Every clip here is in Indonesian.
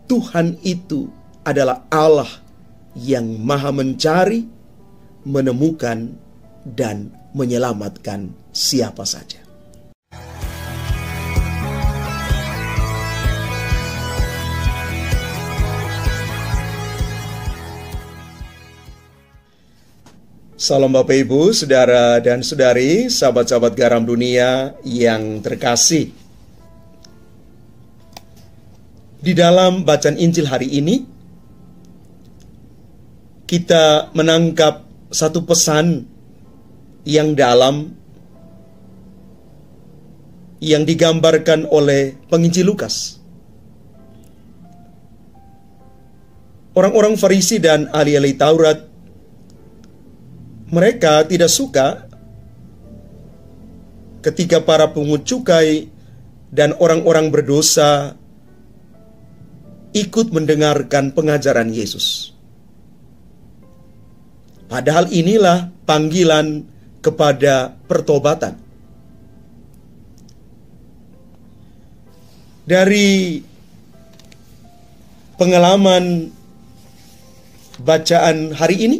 Tuhan itu adalah Allah yang maha mencari, menemukan, dan menyelamatkan siapa saja. Salam Bapak Ibu, saudara dan saudari, sahabat-sahabat garam dunia yang terkasih. Di dalam bacaan Injil hari ini, kita menangkap satu pesan yang dalam yang digambarkan oleh penginjil Lukas. Orang-orang Farisi dan ahli-ahli Taurat, mereka tidak suka ketika para pungut cukai dan orang-orang berdosa ikut mendengarkan pengajaran Yesus. Padahal inilah panggilan kepada pertobatan. Dari pengalaman bacaan hari ini,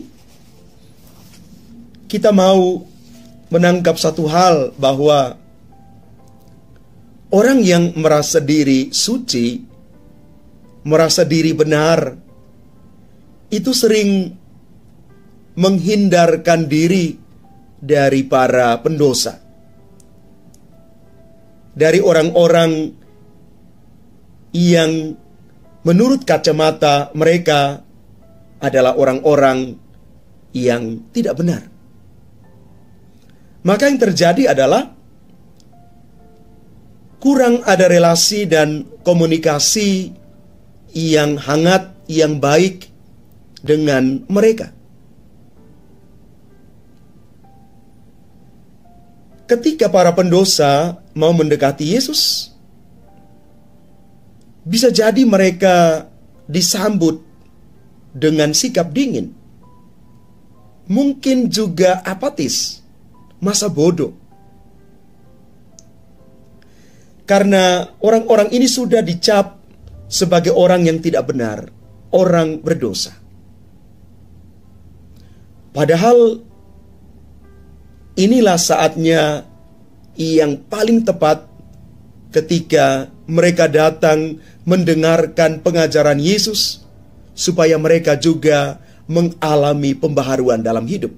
kita mau menangkap satu hal, bahwa orang yang merasa diri suci, merasa diri benar, itu sering menghindarkan diri dari para pendosa, dari orang-orang yang menurut kacamata mereka adalah orang-orang yang tidak benar. Maka yang terjadi adalah kurang ada relasi dan komunikasi yang hangat, yang baik dengan mereka. Ketika para pendosa mau mendekati Yesus, bisa jadi mereka disambut dengan sikap dingin, mungkin juga apatis, masa bodoh. Karena orang-orang ini sudah dicap sebagai orang yang tidak benar, orang berdosa. Padahal inilah saatnya yang paling tepat ketika mereka datang mendengarkan pengajaran Yesus, supaya mereka juga mengalami pembaharuan dalam hidup.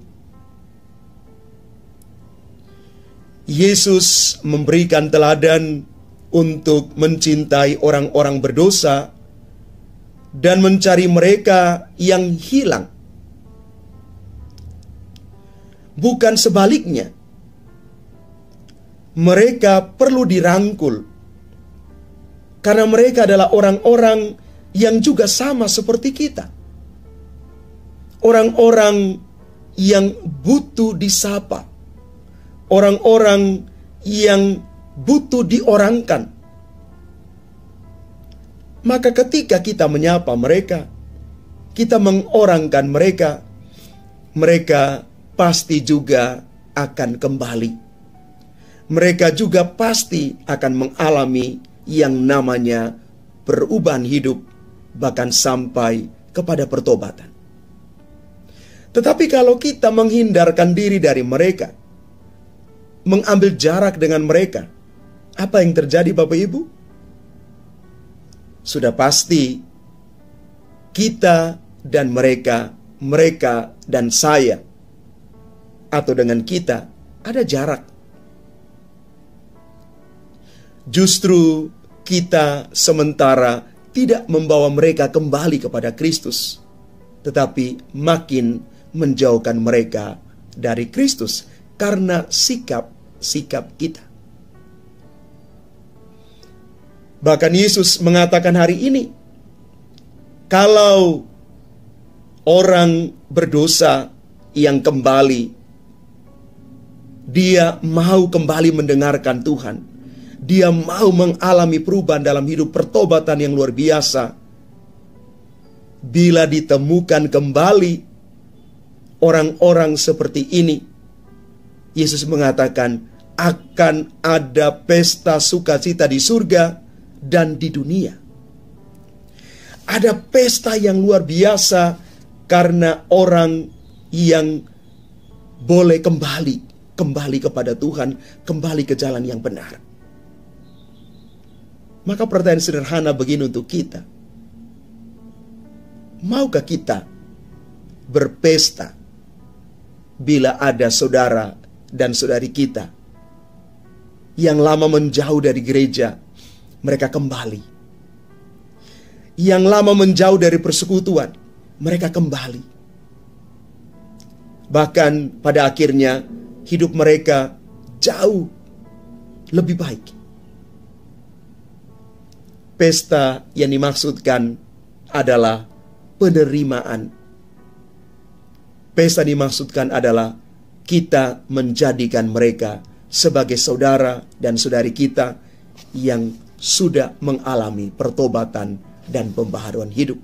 Yesus memberikan teladan untuk mencintai orang-orang berdosa dan mencari mereka yang hilang. Bukan sebaliknya. Mereka perlu dirangkul, karena mereka adalah orang-orang yang juga sama seperti kita. Orang-orang yang butuh disapa, orang-orang yang butuh diorangkan. Maka ketika kita menyapa mereka, kita mengorangkan mereka, mereka pasti juga akan kembali. Mereka juga pasti akan mengalami yang namanya perubahan hidup, bahkan sampai kepada pertobatan. Tetapi kalau kita menghindarkan diri dari mereka, mengambil jarak dengan mereka, apa yang terjadi Bapak Ibu? Sudah pasti kita dan mereka, mereka dan saya, atau dengan kita ada jarak. Justru kita sementara tidak membawa mereka kembali kepada Kristus, tetapi makin menjauhkan mereka dari Kristus karena sikap kita. Bahkan Yesus mengatakan hari ini, kalau orang berdosa yang kembali, dia mau kembali mendengarkan Tuhan, dia mau mengalami perubahan dalam hidup, pertobatan yang luar biasa. Bila ditemukan kembali orang-orang seperti ini, Yesus mengatakan akan ada pesta sukacita di surga dan di dunia. Ada pesta yang luar biasa karena orang yang boleh kembali kepada Tuhan, kembali ke jalan yang benar. Maka pertanyaan sederhana begini untuk kita. Maukah kita berpesta bila ada saudara dan saudari kita yang lama menjauh dari gereja, mereka kembali. Yang lama menjauh dari persekutuan, mereka kembali. Bahkan pada akhirnya hidup mereka jauh lebih baik. Pesta yang dimaksudkan adalah penerimaan. Pesta yang dimaksudkan adalah kita menjadikan mereka sebagai saudara dan saudari kita yang sudah mengalami pertobatan dan pembaharuan hidup.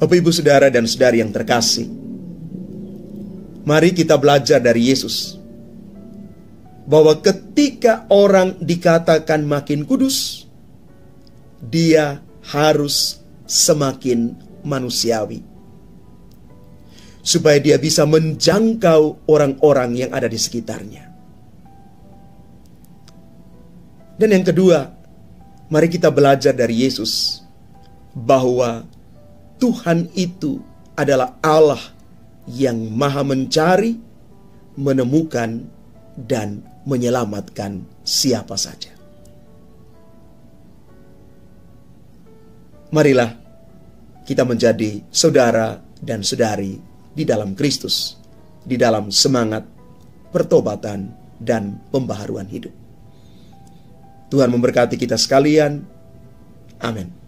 Bapak, Ibu, saudara dan saudari yang terkasih, mari kita belajar dari Yesus bahwa ketika orang dikatakan makin kudus, dia harus semakin manusiawi, supaya dia bisa menjangkau orang-orang yang ada di sekitarnya. Dan yang kedua, mari kita belajar dari Yesus bahwa Tuhan itu adalah Allah yang maha mencari, menemukan, dan menyelamatkan siapa saja. Marilah kita menjadi saudara dan saudari di dalam Kristus, di dalam semangat pertobatan dan pembaharuan hidup. Tuhan memberkati kita sekalian. Amin.